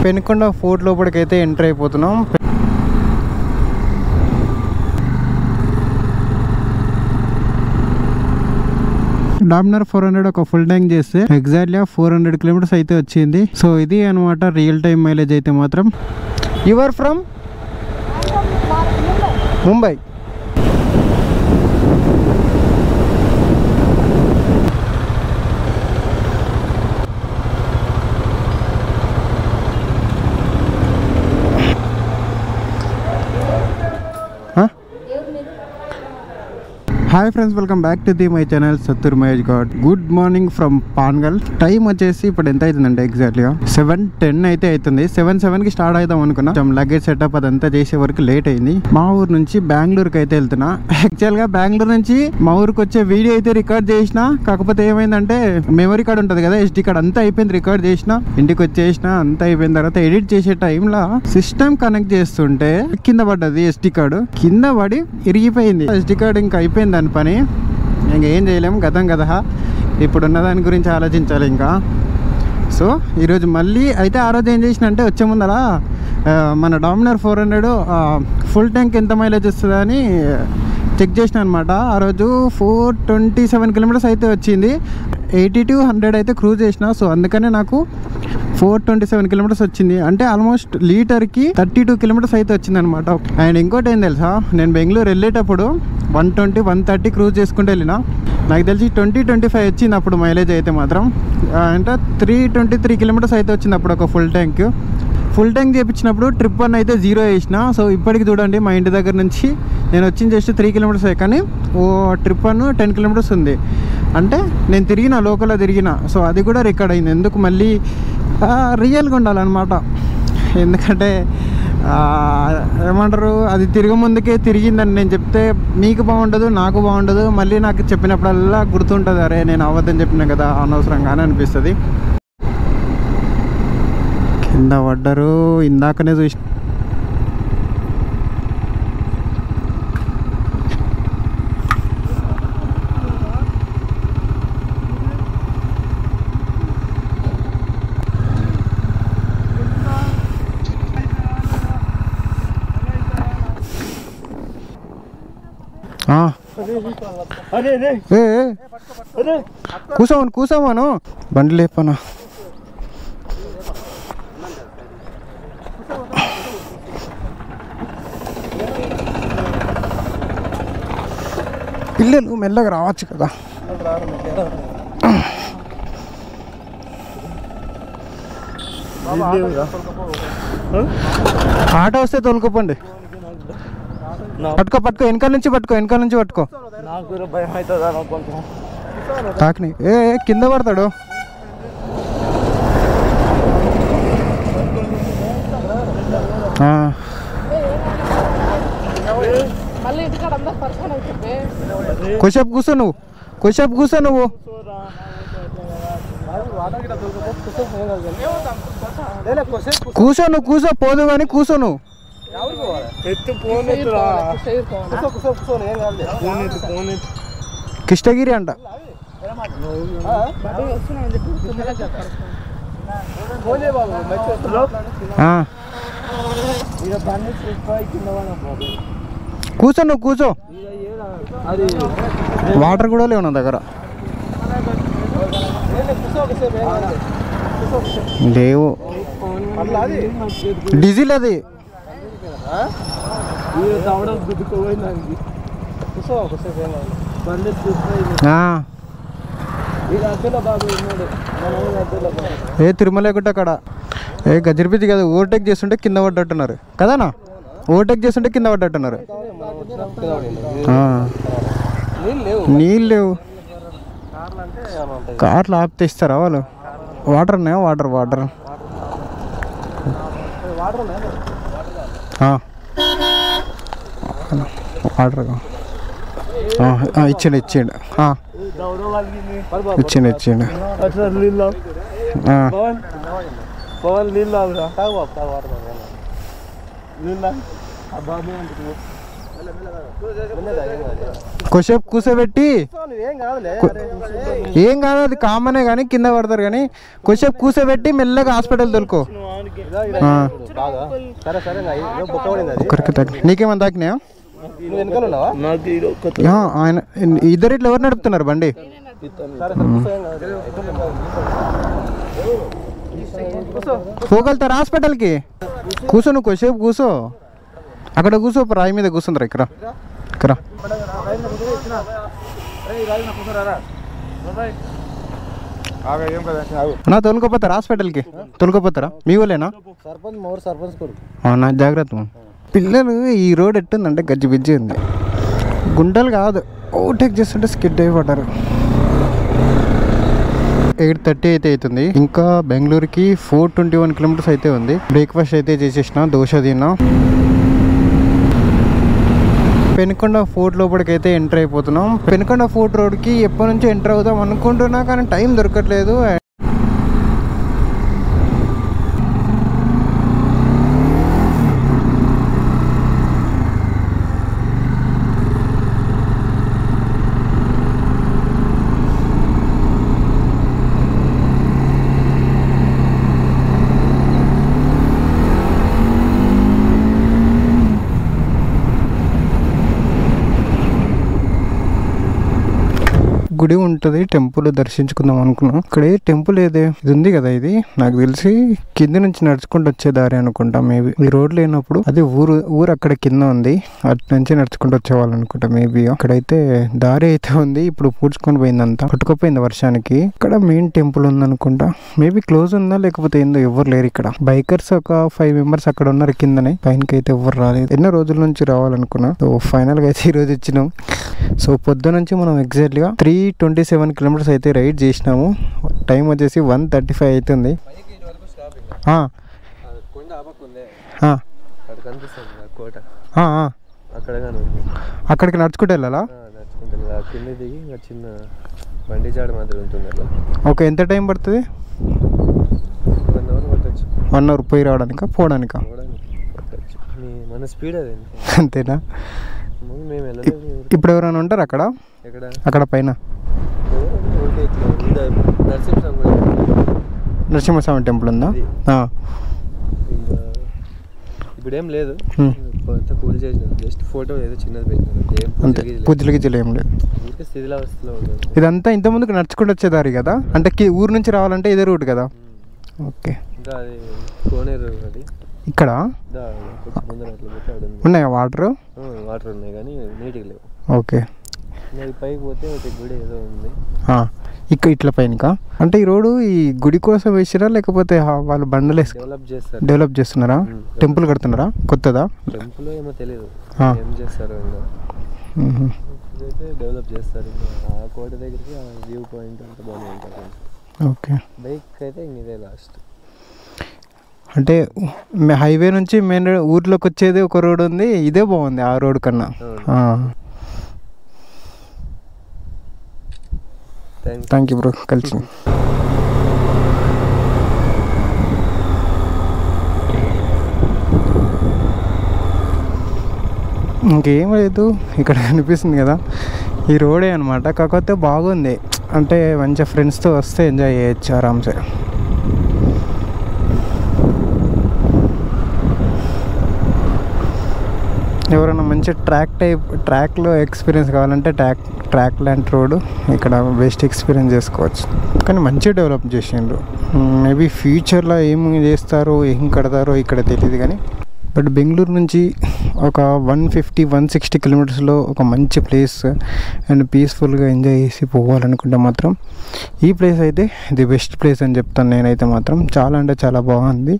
Penukonda fort లోపలికైతే enter అయిపోతున్నాం. Dominar 400 ఒక ఫుల్ ట్యాంక్ చేస్తే ఎగ్జాక్ట్లీ 400 కిలోమీటర్స్ అయితే వచ్చింది. సో ఇది అనమాట రియల్ టైం మైలేజ్ అయితే మాత్రం. You are from Mumbai. Hi friends, welcome back to my channel Sattur Mahesh Goud. Good morning from Pangal. Time వచ్చేసి ఇప్పుడు ఎంత అవుతుందంటే ఎగ్జాక్ట్లీగా 7:10 అయితే అవుతుంది. 7:07కి స్టార్ట్ అవుదాం అనుకున్నా. లగేజ్ సెటప్ అదంతా చేసే వరకు లేట్ అయింది. మా ఊరు నుంచి బెంగళూరుకి అయితే వెళ్తున్నా. యాక్చువల్గా బెంగళూరు నుంచి మా ఊరికి వచ్చే వీడియో అయితే రికార్డ్ చేసిన. కాకపోతే ఏమైందంటే మెమరీ కార్డ్ ఉంటుంది కదా, SD కార్డ్ అంతా అయిపోయింది. రికార్డ్ చేసిన, ఇంటికి వచ్చేసిన, అంతా అయిపోయిన తర్వాత ఎడిట్ చేసే టైంలో సిస్టమ్ కనెక్ట్ చేస్తుంటే కింద పడ్డది. SD కార్డు కింద పడి ఇరిగిపోయింది. SD కార్డు ఇంకా అయిపోయింది దాని పని. ఇంకేం చేయలేము, గతం కదా. ఇప్పుడున్న దాని గురించి ఆలోచించాలి ఇంకా. సో ఈరోజు మళ్ళీ అయితే ఆ రోజు ఏం చేసిన అంటే వచ్చే ముందర మన డామినార్ 400 ఫుల్ ట్యాంక్ ఎంత మైలేజ్ వస్తుందా అని చెక్ చేసిన అనమాట. ఆ రోజు 427 కిలోమీటర్స్ అయితే వచ్చింది. 80 to 100 అయితే క్రూజ్ చేసిన. సో అందుకనే నాకు 427 కిలోమీటర్స్ వచ్చింది. అంటే ఆల్మోస్ట్ లీటర్కి 32 కిలోమీటర్స్ అయితే వచ్చింది అనమాట. అండ్ ఇంకోటి ఏం తెలుసా, నేను బెంగళూరు వెళ్ళేటప్పుడు 120, 130 క్రూజ్ చేసుకుంటూ వెళ్ళిన. నాకు తెలిసి 20-25 వచ్చింది అప్పుడు మైలేజ్ అయితే మాత్రం. అంటే 323 కిలోమీటర్స్ అయితే వచ్చింది అప్పుడు ఒక ఫుల్ ట్యాంక్. ఫుల్ ట్యాంక్ చేయించినప్పుడు ట్రిప్ 1 అయితే 0 వేసిన. సో ఇప్పటికి చూడండి, మా ఇంటి దగ్గర నుంచి నేను వచ్చింది జస్ట్ 3 కిలోమీటర్స్, కానీ ఓ ట్రిప్ 1 10 కిలోమీటర్స్ ఉంది. అంటే నేను తిరిగిన, లోకల్లో తిరిగిన. సో అది కూడా రికార్డ్ అయింది. ఎందుకు మళ్ళీ రియల్గా ఉండాలన్నమాట. ఎందుకంటే ఏమంటారు, అది తిరిగి ముందుకే తిరిగిందని నేను చెప్తే మీకు బాగుండదు, నాకు బాగుండదు. మళ్ళీ నాకు చెప్పినప్పుడల్లా గుర్తుంటుంది, అరే నేను అవ్వద్దని చెప్పినా కదా అనవసరంగానే అనిపిస్తుంది. కింద పడ్డారు ఇందాకనే చూసి. కూసామను బండి లేపనా. పిల్లలు మెల్లగా రావచ్చు కదా. ఆటో వస్తే తోలుకోపండి. పట్టుకో వెనకాల నుంచి పట్టుకో. తాకిని కింద పడతాడు. కొద్దిసేపు కూర్చో నువ్వు. కూర్చో పోదు కానీ కూర్చో నువ్వు. కృష్ణగిరి అంట. కూర్చో. వాటర్ కూడా లేవు నా దగ్గర. లేవు, డీజిల్ అది. తిరుమల గుట్ట అక్కడ గజిర్పితి కదా. ఓవర్టేక్ చేస్తుంటే కింద పడ్డట్టున్నారు కదానా. ఓవర్టేక్ చేస్తుంటే కింద పడ్డట్టున్నారు. నీళ్ళు లేవు. కార్లు ఆపితే ఇస్తారా వాళ్ళు? వాటర్ ఉన్నాయా? వాటర్ వాటర్ ఇచ్చిండు. కొద్దిసేపు కూర్చోబెట్టి ఏం కాదు, అది కామనే కానీ కింద పడతారు. కానీ కొద్దిసేపు కూర్చోబెట్టి మెల్లగా హాస్పిటల్ తోలుకో. నీకేమన్నా తాకినాయా? ఆయన ఇద్దరు ఇట్లా ఎవరు నడుపుతున్నారు బండి? పోగలుగుతారు హాస్పిటల్కి? కూర్చో, నువ్వు కొద్దిసేపు కూర్చో. అక్కడ కూర్చో, రాయి మీద కూర్చుంటారు. ఇక్కడ ఇక్కడ నా తోలుకోపోతారా హాస్పిటల్కి? తోలుకోపోతారా? మీ వాళ్ళేనా? అవునా? జాగ్రత్త. పిల్లలు ఈ రోడ్ ఎట్టుందంటే గజ్జి బిజ్జి ఉంది. గుంటలు కాదు, ఓవర్టేక్ చేస్తుంటే స్కిడ్ అయిపోతారు. 8:30 అయితే అవుతుంది. ఇంకా బెంగళూరుకి 421 కిలోమీటర్స్ అయితే ఉంది. బ్రేక్ఫాస్ట్ అయితే చేసేసిన, దోశ తిన్నా. పెనుకొండ ఫోర్ట్ లోపలికి అయితే ఎంటర్ అయిపోతున్నాం. పెనుకొండ ఫోర్ట్ రోడ్కి ఎప్పటి నుంచో ఎంటర్ అవుదాం అనుకుంటున్నా, కానీ టైం దొరకట్లేదు. గుడి ఉంటుంది, టెంపుల్ దర్శించుకుందాం అనుకున్నాం. ఇక్కడే టెంపుల్ ఏదే ఇది ఉంది కదా, ఇది నాకు తెలిసి కింద నుంచి నడుచుకుంటూ వచ్చే దారి అనుకుంటా. మేబీ ఈ రోడ్ లేనప్పుడు అది ఊరు అక్కడ కింద ఉంది, అటు నుంచి నడుచుకుంటూ వచ్చేవాళ్ళు అనుకుంటా. మేబీ అక్కడైతే దారి అయితే ఉంది, ఇప్పుడు పూడ్చుకొని పోయిందంతా, పట్టుకుపోయింది వర్షానికి. ఇక్కడ మెయిన్ టెంపుల్ ఉంది అనుకుంటా. మేబీ క్లోజ్ ఉందా లేకపోతే ఏందో, ఎవరు లేరు ఇక్కడ. బైకర్స్ ఒక 5 మెంబర్స్ అక్కడ ఉన్నారు కిందనే, పైనకి అయితే ఎవరు రాలేదు. ఎన్నో రోజుల నుంచి రావాలనుకున్నా. సో ఫైనల్ గా అయితే ఈ రోజు వచ్చినాం. సో పొద్దు నుంచి మనం ఎగ్జాక్ట్గా 327 కిలోమీటర్స్ అయితే రైడ్ చేసినాము. టైం వచ్చేసి 1:35 అవుతుంది. అక్కడికి నడుచుకుంటూ వెళ్ళాలా? ఓకే, ఎంత టైం పడుతుంది? 1 అవర్ పోయి రావడానికా పోవడానికా? అంతేనా? ఇప్పుడు ఎవరైనా ఉంటారు అక్కడ? అక్కడ పైన నరసింహస్వామి టెంపుల్ ఉందా? ఇప్పుడు ఏం లేదు, జస్ట్ ఫోటో ఏదో చిన్నది అంతే, పూజలు గిజలు ఏం లేదు. ఇదంతా ఇంత ముందుకు నడుచుకుంటూ వచ్చేదారి కదా, అంటే ఊరు నుంచి రావాలంటే ఇదే రూట్ కదా. ఓకే, ఇంకా అది కోనేరు. అది ఇక్కడ ఉన్నాయా వాటర్ ఉన్నాయి కానీ నీట్గా లేవు. ఓకే, పైకి పోతే ఒక గుడి ఏదో ఉంది ఇక్కడ ఇట్లా పైన. అంటే ఈ రోడ్డు ఈ గుడి కోసం వేసిరా లేకపోతే వాళ్ళు బండలు డెవలప్ చేస్తున్నారా? టెంపుల్ కడుతున్నారా కొత్తదా? టెంపుల్ ఏమో తెలియదు, ఏం చేస్తారు డెవలప్ చేస్తారు. ఆ కోట దగ్గరికి వ్యూ పాయింట్ అంతా బాగానే ఉంటుంది. ఓకే, బైక్ అయితే ఇదే లాస్ట్. అంటే హైవే నుంచి మెయిన్ ఊర్లోకి వచ్చేది ఒక రోడ్ ఉంది, ఇదే బాగుంది ఆ రోడ్ కన్నా. థ్యాంక్ యూ బ్రో, కలిసి. ఇంకేం లేదు, ఇక్కడ కనిపిస్తుంది కదా ఈ రోడే అనమాట. కాకపోతే బాగుంది, అంటే మంచిగా ఫ్రెండ్స్తో వస్తే ఎంజాయ్ చేయొచ్చు ఆరామ్సే. ఎవరైనా మంచి ట్రాక్లో ఎక్స్పీరియన్స్ కావాలంటే ట్రాక్ లాంటి రోడ్ ఇక్కడ బెస్ట్ ఎక్స్పీరియన్స్ చేసుకోవచ్చు. కానీ మంచిగా డెవలప్ చేసిండ్రు. మేబీ ఫ్యూచర్లో ఏం చేస్తారో ఏం కడతారో ఇక్కడ తెలియదు కానీ, బట్ బెంగళూరు నుంచి ఒక 150-160 కిలోమీటర్స్లో ఒక మంచి ప్లేస్ అండ్ పీస్ఫుల్గా ఎంజాయ్ చేసి పోవాలనుకుంటే మాత్రం ఈ ప్లేస్ అయితే ది బెస్ట్ ప్లేస్ అని చెప్తాను నేనైతే. మాత్రం చాలా అంటే చాలా బాగుంది.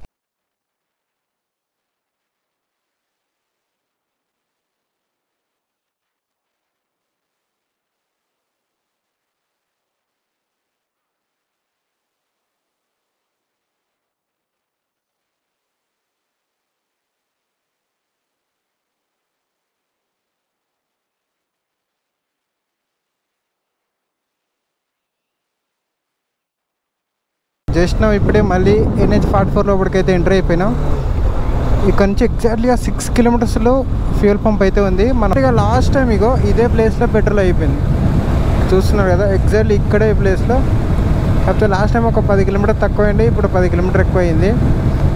జస్ట్ ఇప్పుడే మళ్ళీ NH44 లోపలికైతే ఎంటర్ అయిపోయినాం. ఇక్కడ నుంచి ఎగ్జాక్ట్లీగా 6 కిలోమీటర్స్లో ఫ్యూయల్ పంప్ అయితే ఉంది. మన లాస్ట్ టైం ఇగో ఇదే ప్లేస్లో పెట్రోల్ అయిపోయింది, చూస్తున్నారు కదా, ఎగ్జాక్ట్లీ ఇక్కడే ఈ ప్లేస్లో. కాకపోతే లాస్ట్ టైం ఒక 10 కిలోమీటర్ తక్కువ అయింది, ఇప్పుడు 10 కిలోమీటర్ ఎక్కువ అయింది.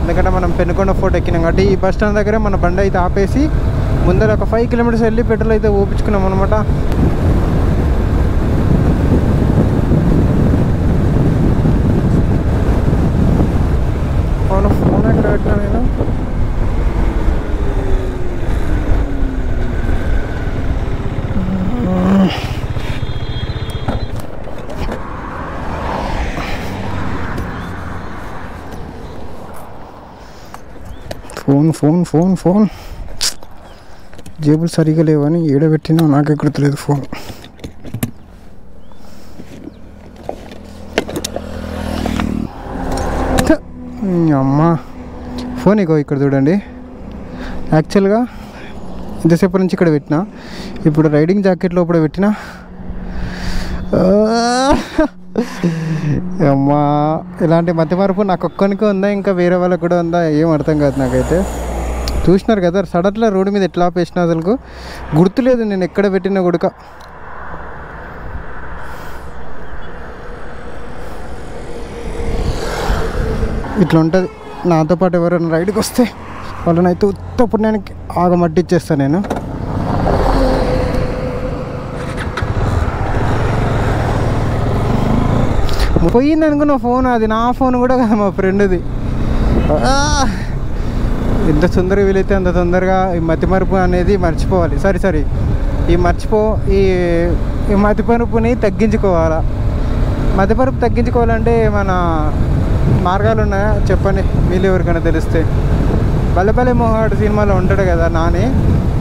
ఎందుకంటే మనం పెనుకొండ ఫోర్ట్ ఎక్కినాం కాబట్టి ఈ బస్ స్టాండ్ దగ్గర మన బండి అయితే ఆపేసి ముందర ఒక 5 కిలోమీటర్స్ వెళ్ళి పెట్రోల్ అయితే ఊపించుకున్నాం అనమాట. ఫోన్ ఎక్కడ పెట్టినా నేను, ఫోన్ జేబులు సరిగా లేవని ఏడబెట్టినా నాకే గుర్తులేదు ఫోన్. అమ్మా ఫోన్ ఇగో ఇక్కడ చూడండి. యాక్చువల్గా ఇంతసేపు నుంచి ఇక్కడ పెట్టినా, ఇప్పుడు రైడింగ్ జాకెట్ లోపల పెట్టినా. అమ్మా ఇలాంటి మధ్య మార్పు నాకు ఒక్కనికే ఉందా ఇంకా వేరే వాళ్ళకి కూడా ఉందా ఏం అర్థం కాదు నాకైతే. చూసినారు కదా సడన్గా రోడ్డు మీద ఎట్లా ఆపేసిన, అసలు గుర్తులేదు నేను ఎక్కడ పెట్టినా గుడక. ఇట్లా ఉంటుంది. నాతో పాటు ఎవరైనా రైడ్కి వస్తే వాళ్ళని అయితే ఉత్తపుణ్యానికి ఆగమట్టిచ్చేస్తాను నేను. పోయింది అనుకున్న ఫోన్, అది నా ఫోన్ కూడా కదా మా ఫ్రెండ్ది. ఎంత తొందరగా వీలైతే అంత తొందరగా ఈ మతిమరుపు అనేది మర్చిపోవాలి. సారీ ఈ మతిమరుపుని తగ్గించుకోవాలా. మతిమరుపు తగ్గించుకోవాలంటే మన మార్గాలు ఉన్నాయా చెప్పండి, మీరు ఎవరికైనా తెలిస్తే. బల్లెపల్లి మోహాడు సినిమాలో ఉంటాడు కదా నాని,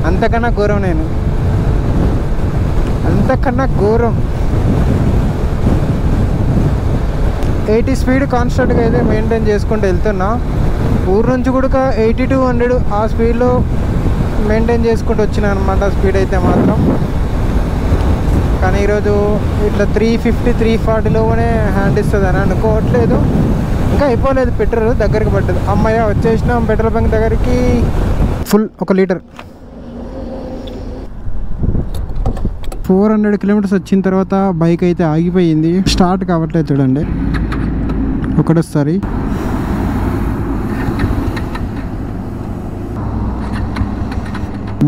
అంతకన్నా ఘోరం నేను, అంతకన్నా ఘోరం. 80 స్పీడ్ కాన్స్టెంట్గా అయితే మెయింటైన్ చేసుకుంటూ వెళ్తున్నా. ఊరు నుంచి కూడా 80 to 100 ఆ స్పీడ్లో మెయింటైన్ చేసుకుంటూ వచ్చినా అనమాట స్పీడ్ అయితే మాత్రం. కానీ ఈరోజు ఇట్లా 350 340లోనే హ్యాండ్ ఇస్తుంది అని అనుకోవట్లేదు. ఇంకా అయిపోలేదు, పెట్రోల్ దగ్గరికి పడ్డది. అమ్మయ్య వచ్చేసినాం పెట్రోల్ బంక్ దగ్గరికి. Full 1 litre. 400 కిలోమీటర్స్ వచ్చిన తర్వాత బైక్ అయితే ఆగిపోయింది, స్టార్ట్ కావట్లేదు చూడండి. ఒకటోసారి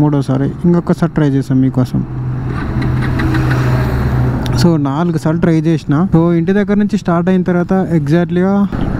మూడోసారి ఇంకొకసారి ట్రై చేసాం మీకోసం. సో 4 సార్లు ట్రై చేసిన. సో ఇంటి దగ్గర నుంచి స్టార్ట్ అయిన తర్వాత ఎగ్జాక్ట్లీగా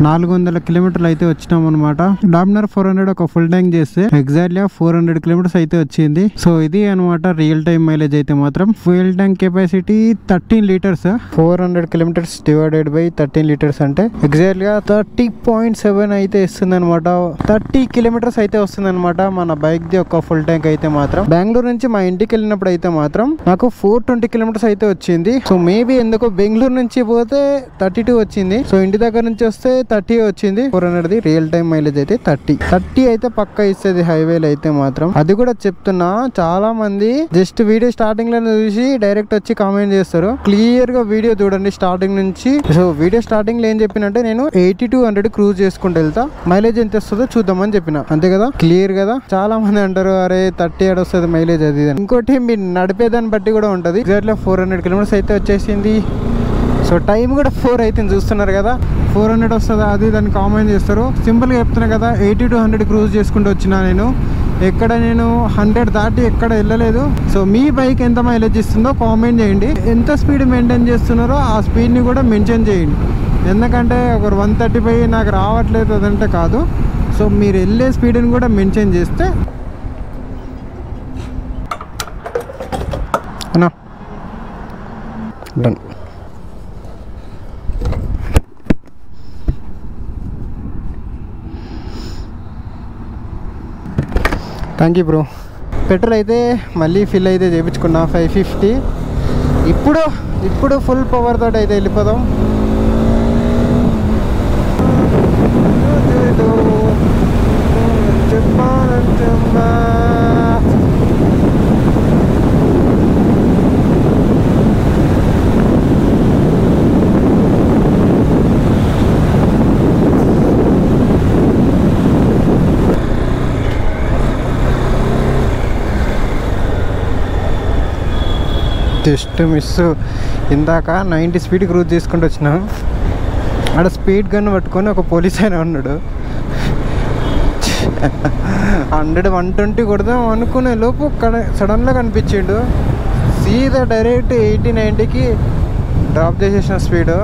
400 కిలోమీటర్లు అయితే వచ్చినాం అనమాట. డామినర్ 400 ఒక ఫుల్ ట్యాంక్ చేస్తే ఎగ్జాక్ట్లీగా 400 కిలోమీటర్స్ అయితే వచ్చింది. సో ఇది అనమాట రియల్ టైం మైలేజ్ అయితే మాత్రం. Fuel tank capacity 13 litres. 400 kilometres divided by 13 litres అంటే ఎగ్జాక్ట్లీగా 30.7 అయితే ఇస్తుంది అనమాట. 30 కిలోమీటర్స్ అయితే వస్తుంది అనమాట మన బైక్ ది ఒక ఫుల్ ట్యాంక్ అయితే మాత్రం. బెంగళూరు నుంచి మా ఇంటికి వెళ్ళినప్పుడు అయితే మాత్రం నాకు 420 కిలోమీటర్స్ అయితే వచ్చింది. సో మేబీ ఎందుకో బెంగళూరు నుంచి పోతే 32 వచ్చింది. సో ఇంటి దగ్గర నుంచి వస్తే 30 వచ్చింది. 400ది రియల్ టైం మైలేజ్ అయితే 30 అయితే పక్కా ఇస్తుంది హైవేలో అయితే మాత్రం. అది కూడా చెప్తున్నా, చాలా మంది జస్ట్ వీడియో స్టార్టింగ్ లో చూసి డైరెక్ట్ వచ్చి కామెంట్ చేస్తారు. క్లియర్ గా వీడియో చూడండి స్టార్టింగ్ నుంచి. సో వీడియో స్టార్టింగ్ లో ఏం చెప్పినంటే నేను 80 to 100 క్రూజ్ చేసుకుంటూ వెళ్తా, మైలేజ్ ఎంత వస్తుందో చూద్దామని చెప్పిన. అంతే కదా, క్లియర్ కదా. చాలా మంది అంటారు అరే 30 ఏడు వస్తుంది మైలేజ్ అది. ఇంకోటి మీరు నడిపేదాన్ని బట్టి కూడా ఉంటుంది. ఎగ్జాక్ట్లీ 400 కిలోమీటర్స్ అయితే వచ్చేసింది. సో టైం కూడా 4 అయితే చూస్తున్నారు కదా. 400 వస్తుందా అది దాన్ని కామెంట్ చేస్తారు. సింపుల్గా చెప్తున్నా కదా, 80 to 100 క్రూజ్ చేసుకుంటూ వచ్చినా నేను. ఎక్కడ నేను 100 దాటి ఎక్కడ వెళ్ళలేదు. సో మీ బైక్ ఎంత మైలేజ్ ఇస్తుందో కామెంట్ చేయండి. ఎంత స్పీడ్ మెయింటైన్ చేస్తున్నారో ఆ స్పీడ్ని కూడా మెన్షన్ చేయండి. ఎందుకంటే ఒకరు 135 నాకు రావట్లేదు అదంటే కాదు. సో మీరు వెళ్ళే స్పీడ్ని కూడా మెన్షన్ చేస్తే అన్నా done. Thank you bro. Petrol అయితే మళ్ళీ ఫిల్ అయితే చేయించుకున్నా 550. ఇప్పుడు ఫుల్ పవర్ తోటి అయితే వెళ్ళిపోదాం. Just miss. ఇందాక 90 స్పీడ్ క్రూజ్ చేసుకుంటూ వచ్చిన, ఆడ స్పీడ్ గన్ పట్టుకొని ఒక పోలీస్ ఆయన ఉన్నాడు. 100 120 కొడదాం అనుకునే లోపు సడన్గా కనిపించిండు. సీదా డైరెక్ట్ 80 90కి డ్రాప్ చేసేసిన స్పీడ్.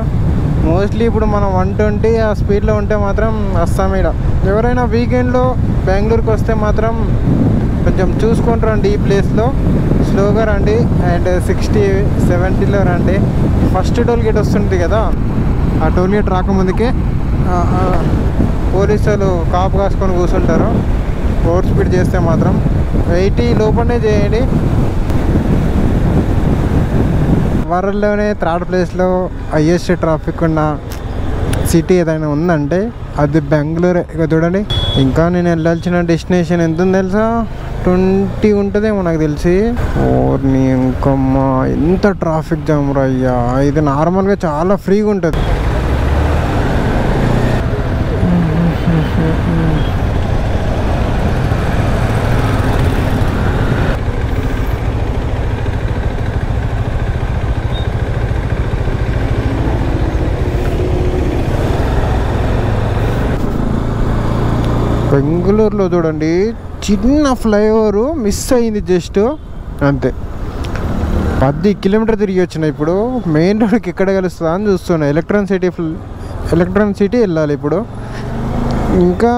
మోస్ట్లీ ఇప్పుడు మనం 120 ఆ స్పీడ్లో ఉంటే మాత్రం వస్తాం. ఇక్కడ ఎవరైనా వీకెండ్లో బెంగళూరుకి వస్తే మాత్రం కొంచెం చూసుకొని రండి. ఈ ప్లేస్లో స్లోగా రండి అండ్ 60 70లో రండి. ఫస్ట్ టోల్ గేట్ వస్తుంది కదా, ఆ టోల్ గేట్ రాకముందుకే పోలీసులు కాపు కాసుకొని కూర్చుంటారు. ఓవర్ స్పీడ్ చేస్తే మాత్రం 80 లోపలనే చేయండి. వరల్డ్లోనే 3rd ప్లేస్లో హైయెస్ట్ ట్రాఫిక్ ఉన్న సిటీ ఏదైనా ఉందంటే అది బెంగళూరే. ఇక చూడండి, ఇంకా నేను వెళ్ళాల్సిన డెస్టినేషన్ ఎంత ఉంది తెలుసా, 20 ఉంటుందేమో నాకు తెలిసి. ఓర్ని ఇంకమ్మా ఎంత ట్రాఫిక్ జామ్ రా అయ్యా. ఇది నార్మల్గా చాలా ఫ్రీగా ఉంటుంది. బెంగళూరులో చూడండి, చిన్న ఫ్లైఓవర్ మిస్ అయింది జస్ట్ అంతే. 10 కిలోమీటర్ తిరిగి వచ్చిన. ఇప్పుడు మెయిన్ రోడ్కి ఎక్కడ కలుస్తుందా అని చూస్తున్నా. ఎలక్ట్రానిక్ సిటీ వెళ్ళాలి ఇప్పుడు. ఇంకా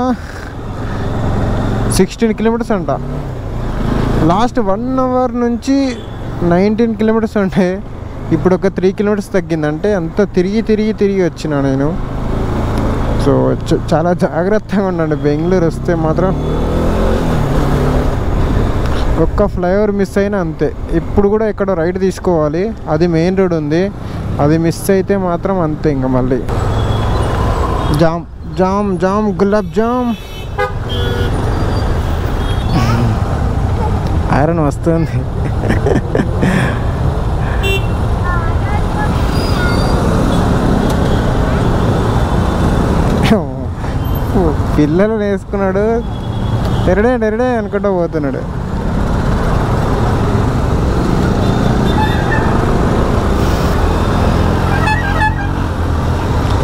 16 కిలోమీటర్స్ అంట. లాస్ట్ 1 అవర్ నుంచి 19 కిలోమీటర్స్ ఉంటే ఇప్పుడు ఒక 3 కిలోమీటర్స్ తగ్గిందంటే అంత తిరిగి వచ్చిన నేను. సో చాలా జాగ్రత్తగా ఉండండి బెంగళూరు వస్తే మాత్రం. ఒక్క ఫ్లైఓవర్ మిస్ అయినా అంతే. ఇప్పుడు కూడా ఎక్కడో రైట్ తీసుకోవాలి, అది మెయిన్ రోడ్ ఉంది. అది మిస్ అయితే మాత్రం అంతే. ఇంకా మళ్ళీ జామ్ జామ్ జామ్ గులాబ్ జామ్. ఐరన్ వస్తుంది. పిల్లలు వేసుకున్నాడు, డెరడే అనుకుంటూ పోతున్నాడు.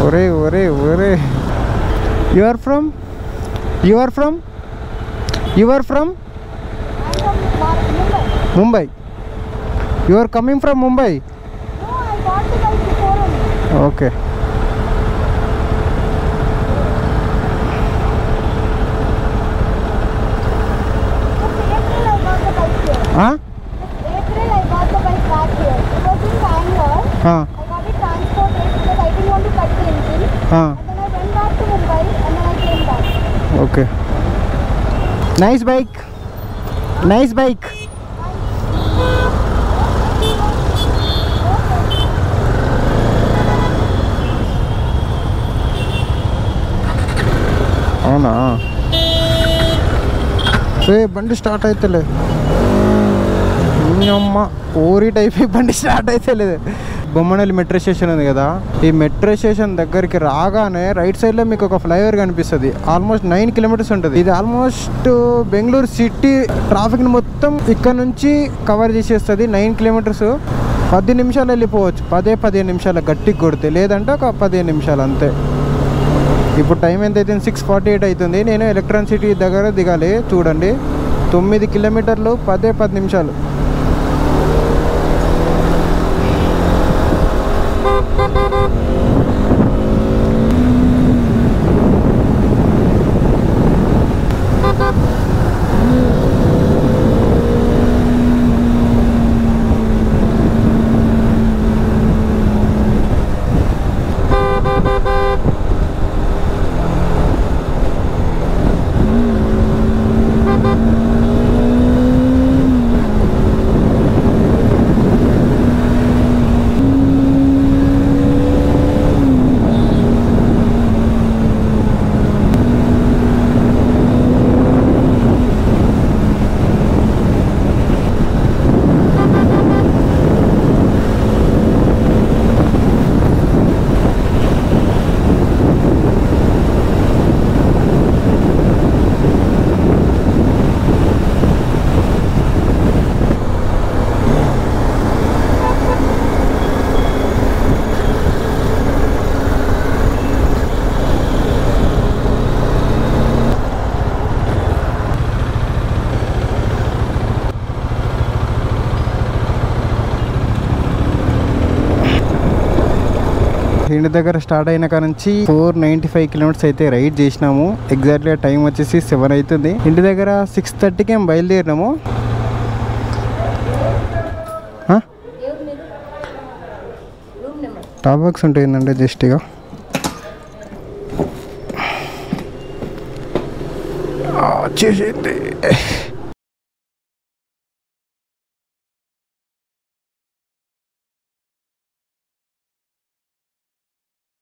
ఒరే you are from Mumbai. You are coming from Mumbai? No, I got the bike before only. Okay. April I got the bike here. Huh? April I got the bike back here. It was in Bangalore. Huh? I got it transported because I didn't want to cut the engine. Huh? And then I went back to Mumbai and then I came back. Okay. Nice bike. Nice bike. అవునా? బండి start అవుతలే. అమ్మ ఓరి type బండి start అవుతలేదు. Bommanahalli metro station ఉంది కదా, ఈ metro station దగ్గరికి రాగానే రైట్ సైడ్లో మీకు ఒక ఫ్లైఓవర్ కనిపిస్తుంది. ఆల్మోస్ట్ 9 కిలోమీటర్స్ ఉంటుంది. ఇది ఆల్మోస్ట్ బెంగళూరు సిటీ ట్రాఫిక్ని మొత్తం ఇక్కడ నుంచి కవర్ చేసేస్తుంది. 9 కిలోమీటర్స్ 10 నిమిషాలు వెళ్ళిపోవచ్చు. 15 నిమిషాలు గట్టికి కొడితే, లేదంటే ఒక 15 నిమిషాలు అంతే. ఇప్పుడు టైం ఎంత అవుతుంది? 6:48 అవుతుంది. నేను ఎలక్ట్రానిక్ సిటీ దగ్గర దిగాలి. చూడండి, 9 కిలోమీటర్లు 10 నిమిషాలు. ఇంటి దగ్గర స్టార్ట్ అయిన కాడ నుంచి 495 కిలోమీటర్స్ అయితే రైడ్ చేసినాము. ఎగ్జాక్ట్లీ టైం వచ్చేసి 7 అవుతుంది. ఇంటి దగ్గర 6:30కి ఏం బయలుదేరినాము. టాప్ బాక్స్ ఉంటుందండి జస్ట్ ఇక వచ్చేసింది.